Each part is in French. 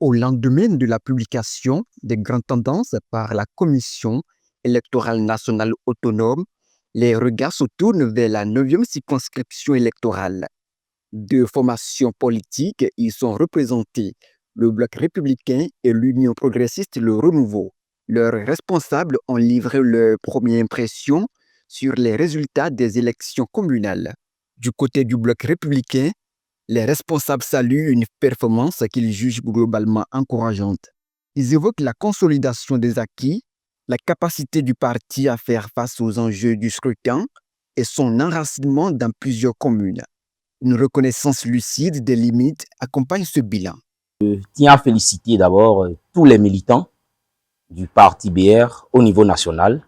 Au lendemain de la publication des grandes tendances par la Commission électorale nationale autonome, les regards se tournent vers la 9e circonscription électorale. Deux formations politiques y sont représentées, le Bloc républicain et l'Union progressiste Le Renouveau. Leurs responsables ont livré leur première impression sur les résultats des élections communales. Du côté du Bloc républicain, les responsables saluent une performance qu'ils jugent globalement encourageante. Ils évoquent la consolidation des acquis, la capacité du parti à faire face aux enjeux du scrutin et son enracinement dans plusieurs communes. Une reconnaissance lucide des limites accompagne ce bilan. Je tiens à féliciter d'abord tous les militants du parti BR au niveau national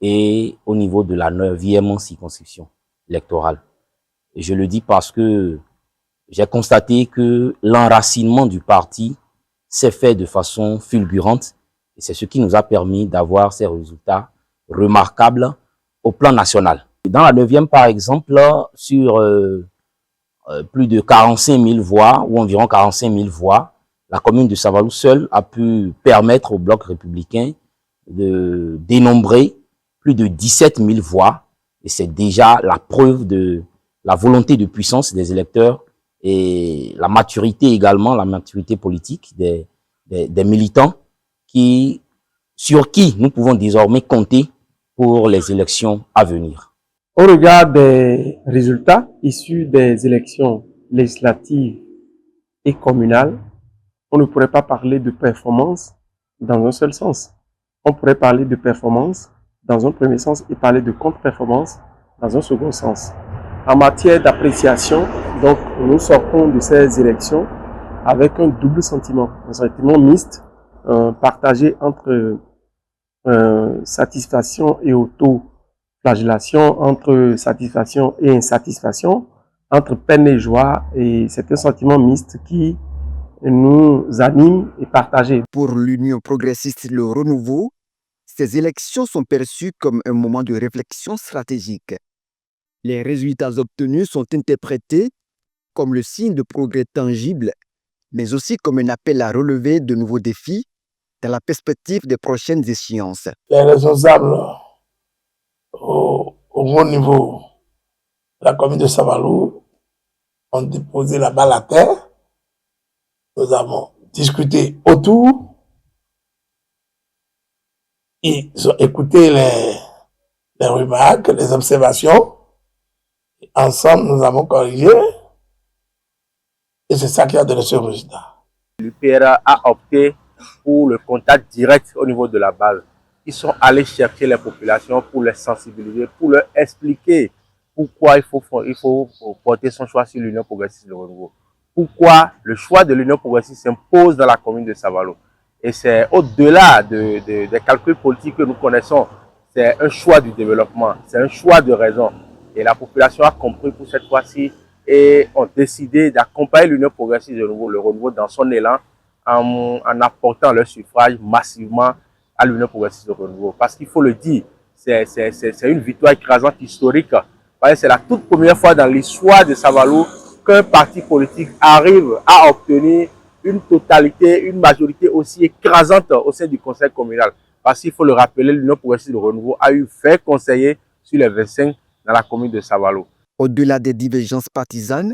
et au niveau de la 9e circonscription électorale. Et je le dis parce que j'ai constaté que l'enracinement du parti s'est fait de façon fulgurante et c'est ce qui nous a permis d'avoir ces résultats remarquables au plan national. Dans la 9e, par exemple, sur plus de 45 000 voix ou environ 45 000 voix, la commune de Savalou seule a pu permettre au Bloc républicain de dénombrer plus de 17 000 voix et c'est déjà la preuve de la volonté de puissance des électeurs et la maturité également, la maturité politique des militants sur qui nous pouvons désormais compter pour les élections à venir. Au regard des résultats issus des élections législatives et communales, on ne pourrait pas parler de performance dans un seul sens. On pourrait parler de performance dans un premier sens et parler de contre-performance dans un second sens. En matière d'appréciation, donc, nous sortons de ces élections avec un double sentiment, un sentiment mixte, partagé entre satisfaction et auto-flagellation, entre satisfaction et insatisfaction, entre peine et joie, et c'est un sentiment mixte qui nous anime et partagé. Pour l'Union progressiste Le Renouveau, ces élections sont perçues comme un moment de réflexion stratégique. Les résultats obtenus sont interprétés comme le signe de progrès tangible, mais aussi comme un appel à relever de nouveaux défis dans la perspective des prochaines échéances. Les responsables au haut niveau de la commune de Savalou ont déposé la balle à terre. Nous avons discuté autour. Ils ont écouté les remarques, les observations. Ensemble, nous avons corrigé. Et c'est ça qui a donné ce résultat. L'UPRA a opté pour le contact direct au niveau de la base. Ils sont allés chercher les populations pour les sensibiliser, pour leur expliquer pourquoi il faut porter son choix sur l'Union progressiste de Renouveau. Pourquoi le choix de l'Union progressiste s'impose dans la commune de Savalou. Et c'est au-delà des calculs politiques que nous connaissons. C'est un choix du développement, c'est un choix de raison. Et la population a compris pour cette fois-ci et ont décidé d'accompagner l'Union progressiste de Renouveau, le Renouveau dans son élan en apportant leur suffrage massivement à l'Union progressiste de Renouveau. Parce qu'il faut le dire, c'est une victoire écrasante historique. C'est la toute première fois dans l'histoire de Savalou qu'un parti politique arrive à obtenir une totalité, une majorité aussi écrasante au sein du conseil communal. Parce qu'il faut le rappeler, l'Union progressiste de Renouveau a eu fait conseiller sur les 25 dans la commune de Savalou. Au-delà des divergences partisanes,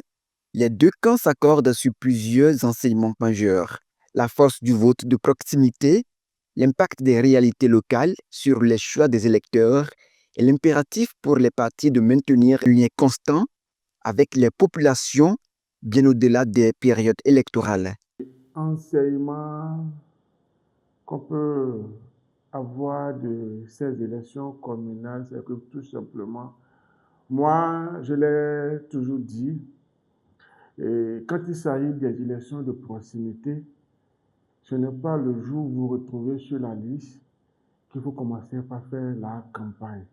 les deux camps s'accordent sur plusieurs enseignements majeurs. La force du vote de proximité, l'impact des réalités locales sur les choix des électeurs et l'impératif pour les partis de maintenir un lien constant avec les populations bien au-delà des périodes électorales. Enseignement qu'on peut avoir de ces élections communales, c'est que tout simplement, moi, je l'ai toujours dit, et quand il s'agit des élections de proximité, ce n'est pas le jour où vous vous retrouvez sur la liste qu'il faut commencer par faire la campagne.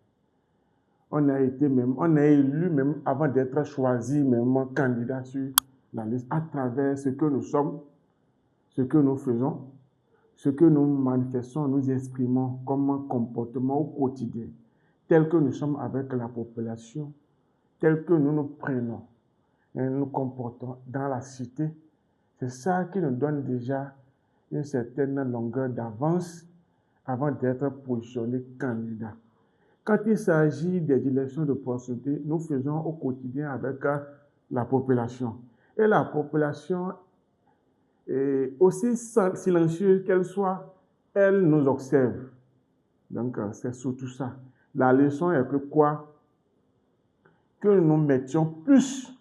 On a élu même avant d'être choisi, même candidat sur la liste, à travers ce que nous sommes, ce que nous faisons, ce que nous manifestons, nous exprimons comme un comportement au quotidien, tel que nous sommes avec la population, tel que nous nous prenons et nous comportons dans la cité. C'est ça qui nous donne déjà une certaine longueur d'avance avant d'être positionné candidat. Quand il s'agit des élections de proximité, nous faisons au quotidien avec la population. Et la population, aussi silencieuse qu'elle soit, elle nous observe. Donc, c'est surtout ça. La leçon est que quoi? Que nous mettions plus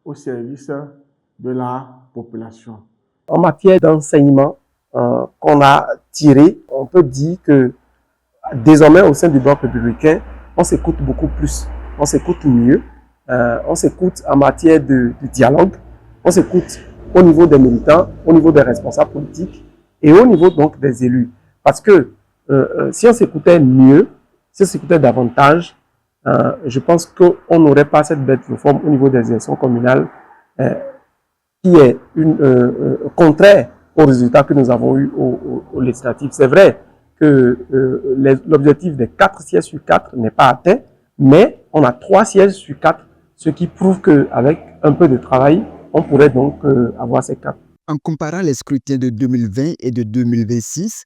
au service de la population. En matière d'enseignement qu'on a tiré, on peut dire que désormais au sein du bloc républicain, on s'écoute beaucoup plus, on s'écoute mieux, on s'écoute en matière de dialogue, on s'écoute au niveau des militants, au niveau des responsables politiques et au niveau donc des élus. Parce que si on s'écoutait mieux, si on s'écoutait davantage, je pense qu'on n'aurait pas cette bête de forme au niveau des élections communales qui est contraire aux résultats que nous avons eus au législatif. C'est vrai que l'objectif des 4 sièges sur 4 n'est pas atteint, mais on a 3 sièges sur 4, ce qui prouve qu'avec un peu de travail, on pourrait donc avoir ces 4. En comparant les scrutins de 2020 et de 2026,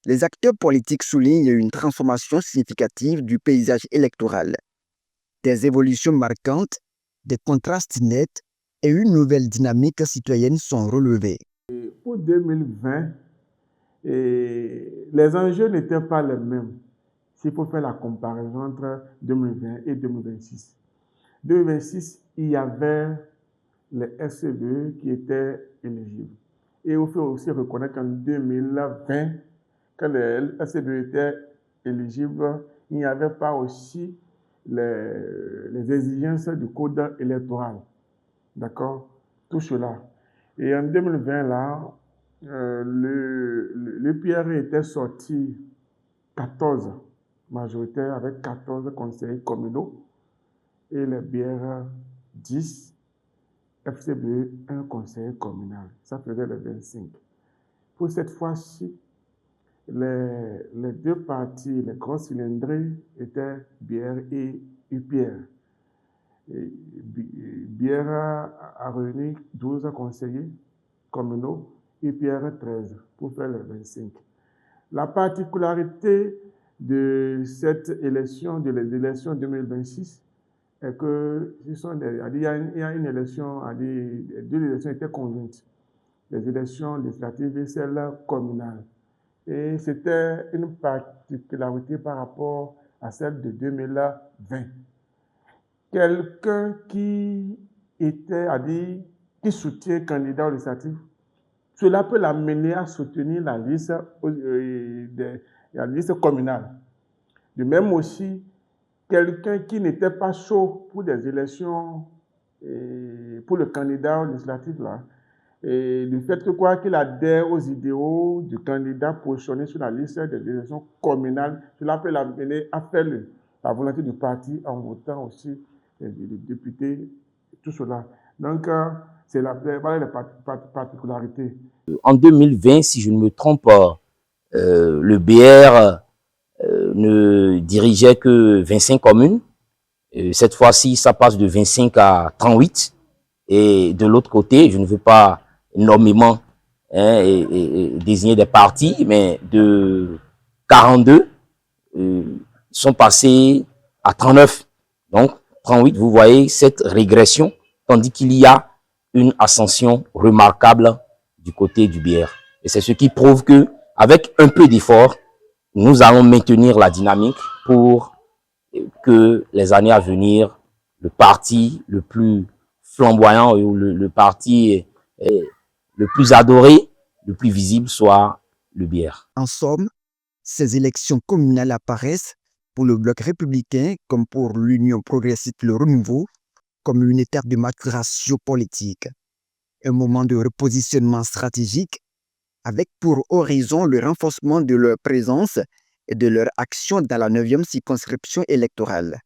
les acteurs politiques soulignent une transformation significative du paysage électoral, des évolutions marquantes, des contrastes nets et une nouvelle dynamique citoyenne sont relevés. Pour 2020, les enjeux n'étaient pas les mêmes s'il faut faire la comparaison entre 2020 et 2026. 2026, il y avait les SCBE qui étaient éligibles. Et il faut aussi reconnaître qu'en 2020, quand les SCBE étaient éligibles, il n'y avait pas aussi les exigences du code électoral. D'accord? Tout cela. Et en 2020, là, le PR était sorti 14 majoritaires avec 14 conseillers communaux et les BR 10, FCBE 1 conseiller communal. Ça faisait les 25. Pour cette fois-ci, les deux partis, les gros cylindrés, étaient BR et UPR. BR a réuni 12 conseillers communaux et UPR 13 pour faire les 25. La particularité de cette élection, de les élections 2026, est que il y a une élection, deux élections étaient conjointes, les élections législatives et celles communales. Et c'était une particularité par rapport à celle de 2020. Quelqu'un qui qui soutient le candidat au législatif, cela peut l'amener à soutenir la liste communale. De même aussi, quelqu'un qui n'était pas chaud pour des élections, pour le candidat au législatif, là, et le fait que qu'il adhère aux idéaux du candidat positionné sur la liste des élections communales, cela peut l'amener à faire la volonté du parti en votant aussi les députés, tout cela. Donc, c'est voilà les particularités. En 2020, si je ne me trompe pas, le BR ne dirigeait que 25 communes. Cette fois-ci, ça passe de 25 à 38. Et de l'autre côté, je ne veux pas énormément désigner des partis, mais de 42 sont passés à 39. Donc, 38, vous voyez cette régression, tandis qu'il y a une ascension remarquable du côté du BR. Et c'est ce qui prouve que, avec un peu d'effort, nous allons maintenir la dynamique pour que les années à venir, le parti le plus flamboyant ou le parti le plus adoré, le plus visible soit le BR. En somme, ces élections communales apparaissent pour le bloc républicain comme pour l'Union progressiste Le Renouveau comme une étape de maturation politique, un moment de repositionnement stratégique avec pour horizon le renforcement de leur présence et de leur action dans la 9e circonscription électorale.